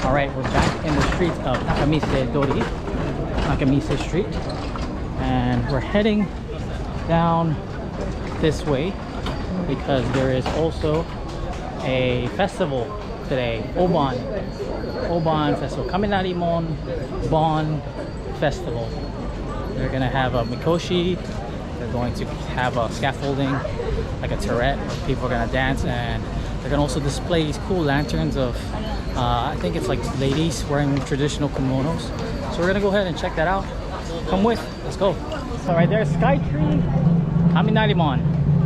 Alright, we're back in the streets of Nakamise Street, and we're heading down this way because there is also a festival today, Oban Festival, Kaminarimon Festival. They're gonna have a mikoshi, they're going to have a scaffolding, like a turret, where people are gonna dance, and they're gonna also display these cool lanterns of I think it's like ladies wearing traditional kimonos. So we're gonna go ahead and check that out. Come with, let's go. So right there's Skytree Kaminarimon.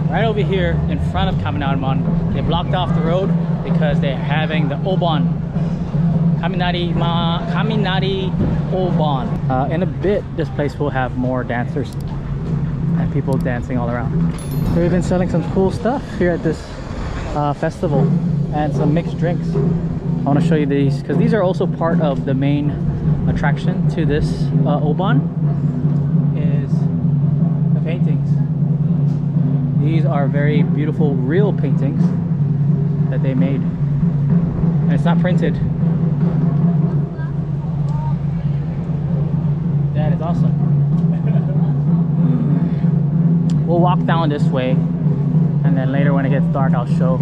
Right over here in front of Kaminarimon. They blocked off the road because they're having the Oban. Kaminari Oban. In a bit, this place will have more dancers and people dancing all around. They've been selling some cool stuff here at this festival and some mixed drinks. I want to show you these because these are also part of the main attraction to this Oban is the paintings. These are very beautiful real paintings that they made, and it's not printed. That is awesome. We'll walk down this way, and then later when it gets dark I'll show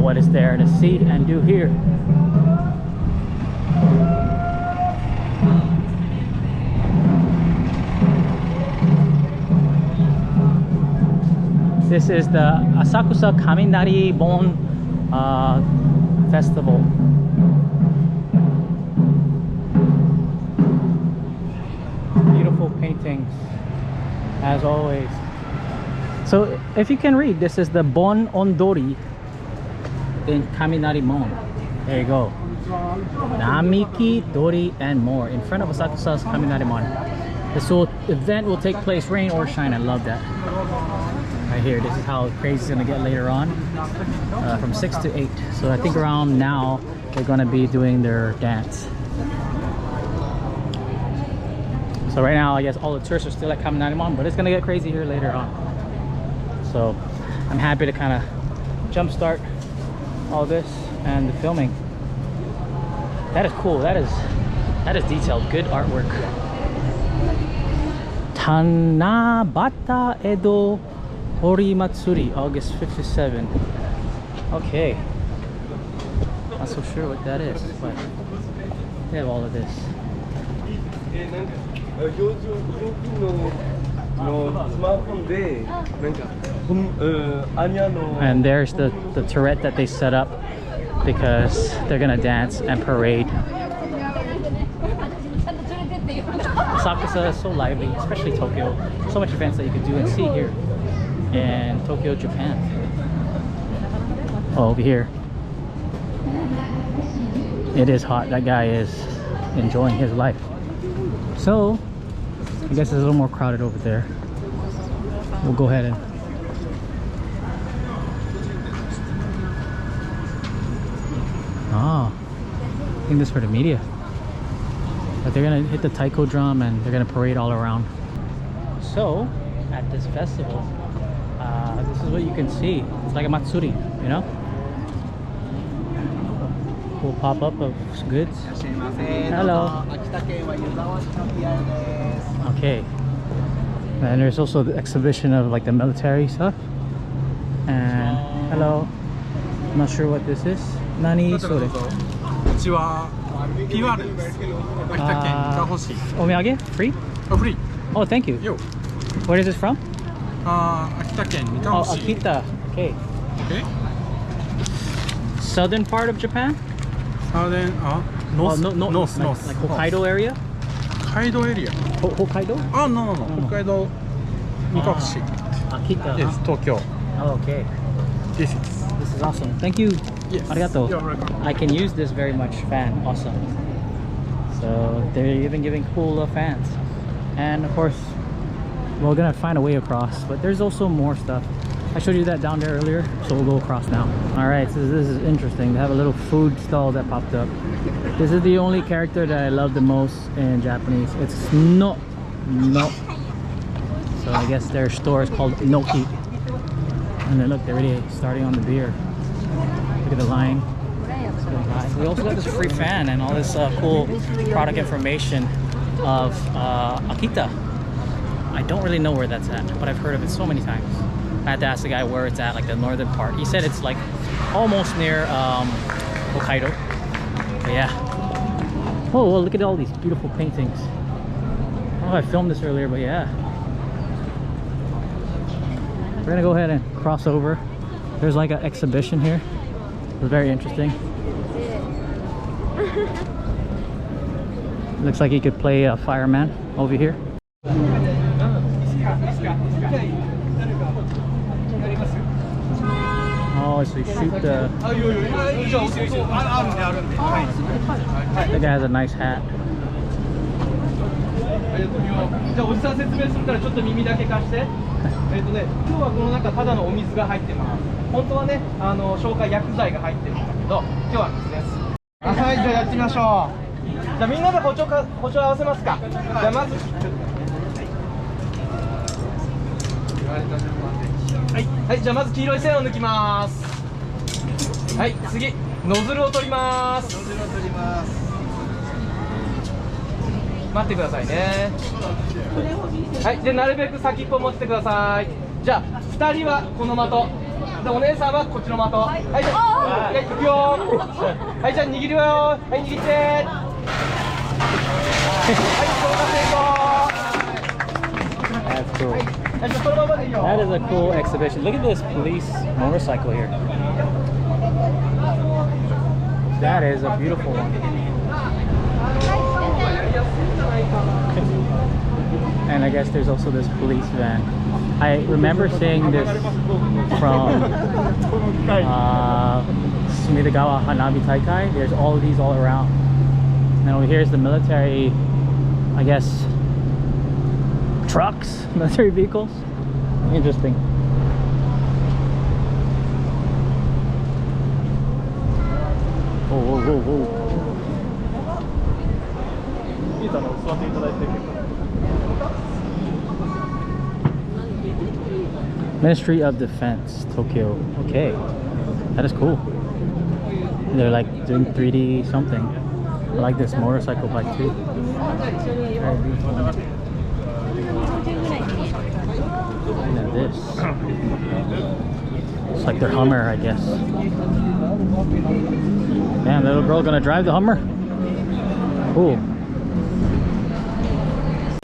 what is there to see and do here. This is the Asakusa Kaminarimon Festival. Beautiful paintings as always. So if you can read, this is the Bon Odori in Kaminarimon. There you go. Namiki, Dori, and more in front of Asakusa's Kaminarimon. This event will take place rain or shine. I love that. Right here, this is how crazy it's gonna get later on, from 6 to 8. So I think around now they're gonna be doing their dance. So right now I guess all the tourists are still at Kaminarimon, but it's gonna get crazy here later on. So I'm happy to kind of jumpstart all this and the filming. That is cool. That is detailed. Good artwork. Tanabata Edo Hori Matsuri, August 57. Okay. Not so sure what that is, but they have all of this. And there's the turret that they set up because they're gonna dance and parade. Asakusa is so lively, especially Tokyo. So much events that you can do and see here in Tokyo, Japan. Oh, over here. It is hot. That guy is enjoying his life. So, I guess it's a little more crowded over there. We'll go ahead and I think this is for the media. But they're gonna hit the taiko drum and they're gonna parade all around. So, at this festival, this is what you can see. It's like a matsuri, you know? Cool pop-up of goods. Hello. Okay. And there's also the exhibition of like the military stuff. And hello. I'm not sure what this is. Nani sore? Omiyage? Free? Oh, free. Oh, thank you. Yo. Where is this from? Akita-ken, Oh, Akita. Okay. Okay. Southern part of Japan? Southern, north, north, like Hokkaido area? Hokkaido area. Hokkaido? Oh, no. Hokkaido, Mikakushi. Akita. Yes, Tokyo. Oh, okay. This is awesome. Thank you. Yes. Arigato. You're welcome. I can use this very much fan. Awesome. So they're even giving cool fans. And of course, we're gonna find a way across, but there's also more stuff. I showed you that down there earlier, so we'll go across now. All right, so this is interesting. They have a little food stall that popped up. This is the only character that I love the most in Japanese. It's no. So I guess their store is called Noki. And then look, they're already starting on the beer. Look at the line. It's we also got this free fan and all this cool product information of Akita. I don't really know where that's at, but I've heard of it so many times. I had to ask the guy where it's at, like the northern part. He said it's like almost near Hokkaido. But yeah. Oh, well, look at all these beautiful paintings. I don't know if I filmed this earlier, but yeah. We're gonna go ahead and cross over. There's like an exhibition here. It's very interesting. Looks like you could play a fireman over here. Oh, so you shoot the... That guy has a nice hat. じゃあおじさん説明するからちょっと耳だけ貸して。今日はこの中ただのお水が入ってます。本当はね、消化薬剤が入ってるんだけど、今日は水です。はい、じゃあやってみましょう。じゃあみんなで包丁合わせますか。じゃあまずはい、じゃあまず黄色い線を抜きます。はい、次ノズルを取ります。待ってくださいね。はい、でなるべく先っぽ持ってください。じゃあ2人はこの的で、お姉さんはこっちの的。はい、じゃあいくよ。はい、じゃあ握るよ。はい、握って。はい、消化成功。 That's cool. That is a cool exhibition. Look at this police motorcycle here. That is a beautiful one. And I guess there's also this police van. I remember seeing this from Sumidagawa Hanabi Taikai. There's all these all around. And over here is the military, I guess, trucks, military vehicles. Interesting. Whoa, whoa, whoa, whoa. Ministry of Defense, Tokyo. Okay, that is cool. They're like doing 3D something. I like this motorcycle bike too. Very beautiful. And then this. It's like their Hummer, I guess. Damn, little girl gonna drive the Hummer? Cool.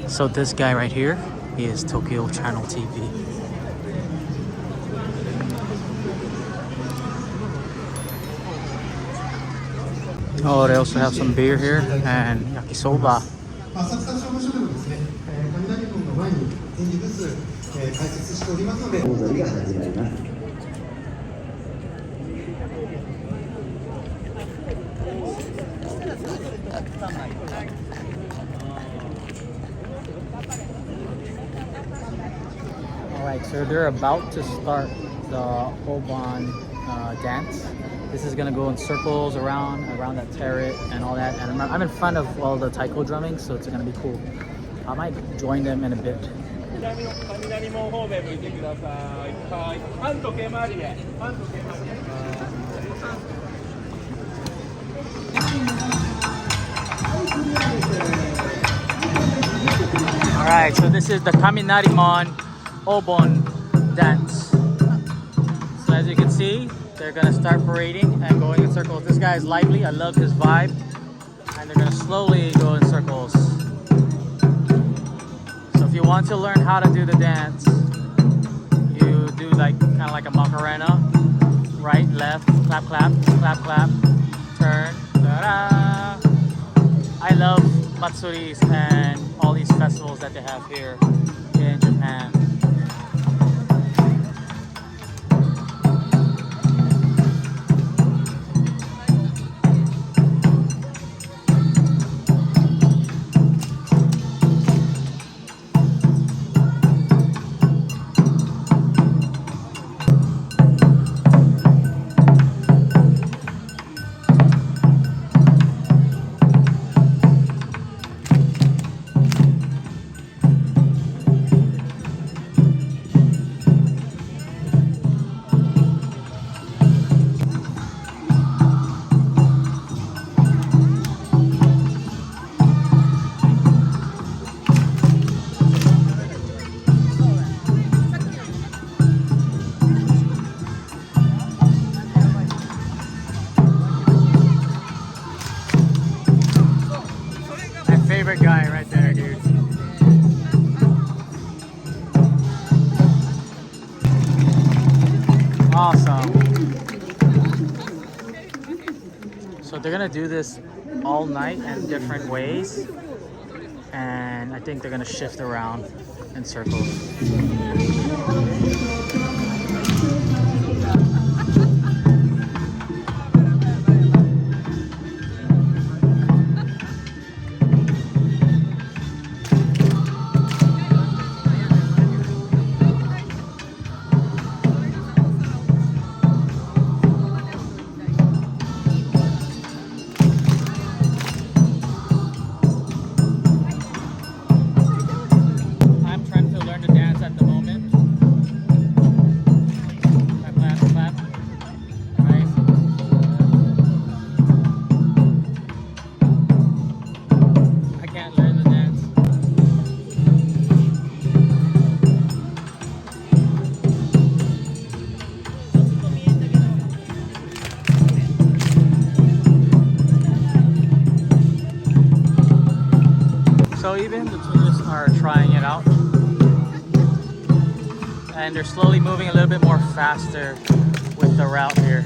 So this guy right here, he is Tokyo Channel TV. Oh, they also have some beer here and yakisoba. Alright, so they're about to start the Oban dance. This is gonna go in circles around that turret and all that. And I'm in front of all the taiko drumming, so it's gonna be cool. I might join them in a bit. Alright, so this is the Kaminarimon Obon dance. So as you can see, they're gonna start parading and going in circles. This guy is lively, I love his vibe. And they're gonna slowly go in circles. So if you want to learn how to do the dance, you do like kind of like a Macarena. Right, left, clap, clap, clap, clap, turn, ta-da! I love Matsuris and all these festivals that they have here in Japan. So they're gonna do this all night in different ways, and I think they're gonna shift around in circles. So even the tourists are trying it out, and they're slowly moving a little bit more faster with the route here.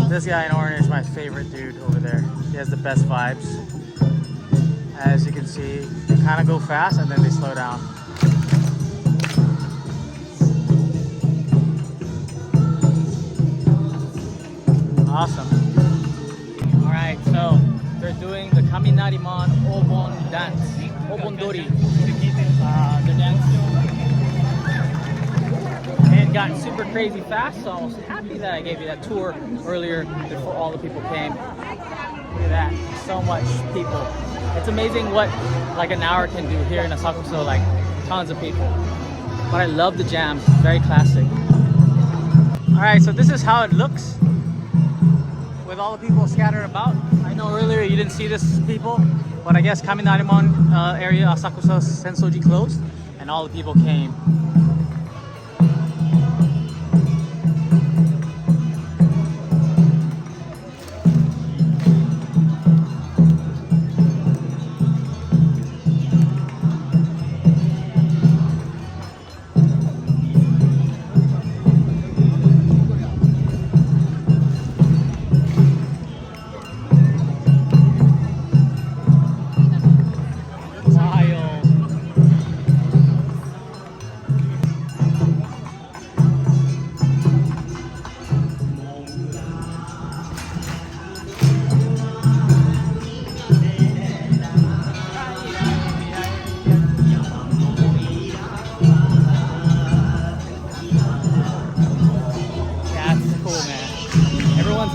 This guy in orange is my favorite dude over there. He has the best vibes. As you can see, they kind of go fast and then they slow down. Awesome. All right, so they're doing the Kaminarimon Obon dance, Odori. The dance. And it got super crazy fast, so I was happy that I gave you that tour earlier before all the people came. Look at that, so much people. It's amazing what like an hour can do here in Asakusa, like tons of people. But I love the jams, very classic. All right, so this is how it looks with all the people scattered about. I know earlier you didn't see this people, but I guess Kaminarimon area, Asakusa Sensoji closed, and all the people came.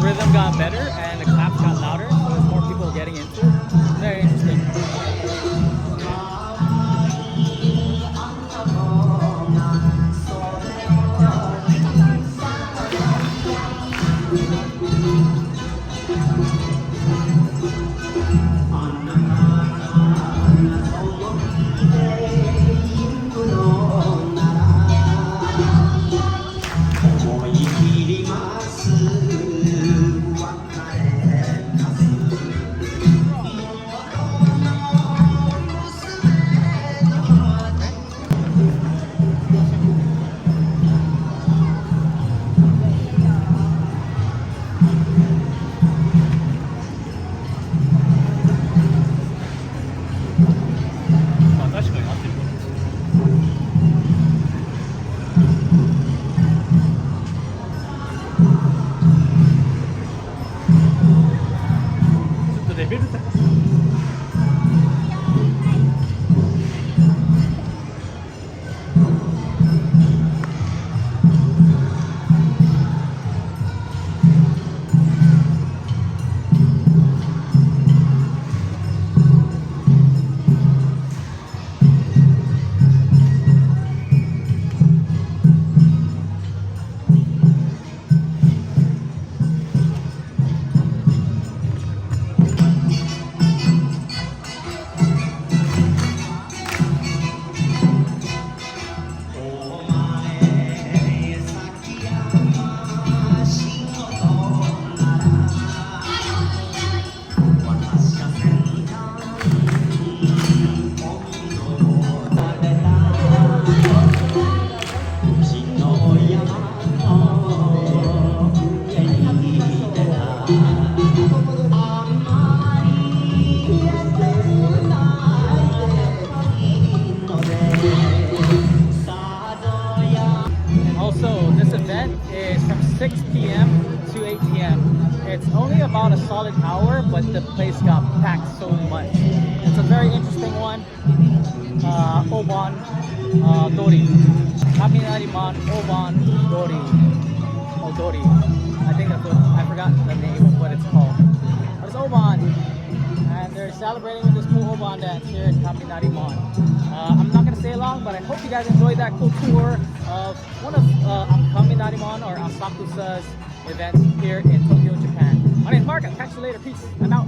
Rhythm got better and the claps got louder, so there's more people getting into it. Very interesting. about a solid hour, but the place got packed so much. It's a very interesting one. Oban Dori. Kaminarimon Oban Dori. Odori. I think that's what, I forgot the name of what it's called. But it's Oban. And they're celebrating with this cool Oban dance here in Kaminarimon. I'm not going to stay long, but I hope you guys enjoyed that cool tour of one of Kaminarimon or Asakusa's events here in Tokyo, Japan. My name is Mark. I'll catch you later. Peace. I'm out.